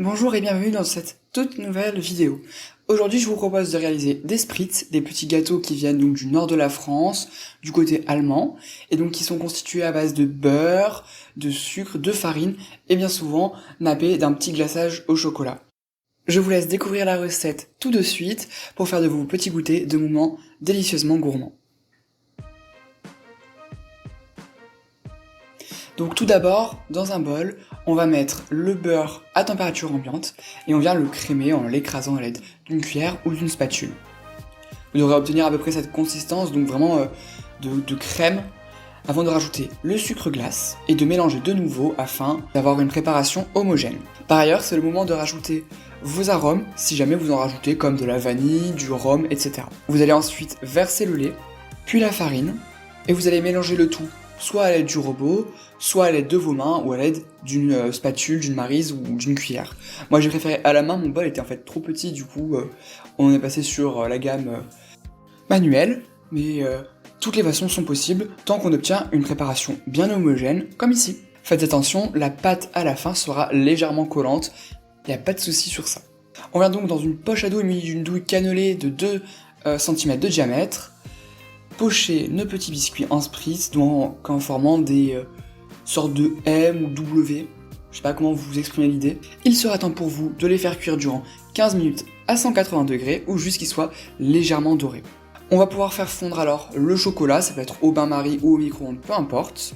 Bonjour et bienvenue dans cette toute nouvelle vidéo. Aujourd'hui, je vous propose de réaliser des spritz, des petits gâteaux qui viennent donc du nord de la France, du côté allemand, et donc qui sont constitués à base de beurre, de sucre, de farine, et bien souvent nappés d'un petit glaçage au chocolat. Je vous laisse découvrir la recette tout de suite pour faire de vos petits goûters de moments délicieusement gourmands. Donc tout d'abord, dans un bol, on va mettre le beurre à température ambiante et on vient le crémer en l'écrasant à l'aide d'une cuillère ou d'une spatule. Vous devrez obtenir à peu près cette consistance, donc vraiment de crème, avant de rajouter le sucre glace et de mélanger de nouveau afin d'avoir une préparation homogène. Par ailleurs, c'est le moment de rajouter vos arômes, si jamais vous en rajoutez comme de la vanille, du rhum, etc. Vous allez ensuite verser le lait, puis la farine, et vous allez mélanger le tout soit à l'aide du robot, soit à l'aide de vos mains ou à l'aide d'une spatule, d'une maryse ou d'une cuillère. Moi j'ai préféré à la main, mon bol était en fait trop petit, du coup on est passé sur la gamme manuelle, mais toutes les façons sont possibles tant qu'on obtient une préparation bien homogène, comme ici. Faites attention, la pâte à la fin sera légèrement collante, il n'y a pas de souci sur ça. On vient donc dans une poche à dough munie d'une douille cannelée de 2 cm de diamètre, pocher nos petits biscuits en spritz en formant des sortes de M ou W, je sais pas comment vous exprimez l'idée. Il sera temps pour vous de les faire cuire durant 15 minutes à 180 degrés ou jusqu'ils soient légèrement dorés. On va pouvoir faire fondre alors le chocolat, ça peut être au bain-marie ou au micro-ondes, peu importe,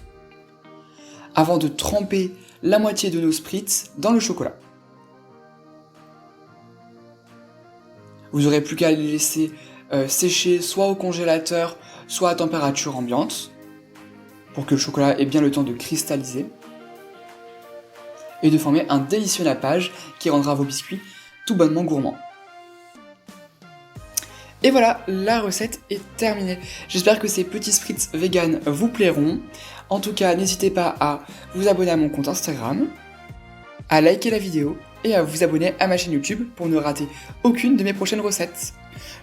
avant de tremper la moitié de nos spritz dans le chocolat. Vous n'aurez plus qu'à les laisser sécher soit au congélateur, soit à température ambiante, pour que le chocolat ait bien le temps de cristalliser, et de former un délicieux nappage qui rendra vos biscuits tout bonnement gourmands. Et voilà, la recette est terminée. J'espère que ces petits spritz vegan vous plairont. En tout cas, n'hésitez pas à vous abonner à mon compte Instagram, à liker la vidéo et à vous abonner à ma chaîne YouTube pour ne rater aucune de mes prochaines recettes.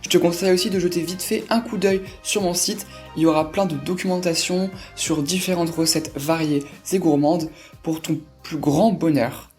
Je te conseille aussi de jeter vite fait un coup d'œil sur mon site, il y aura plein de documentation sur différentes recettes variées et gourmandes pour ton plus grand bonheur.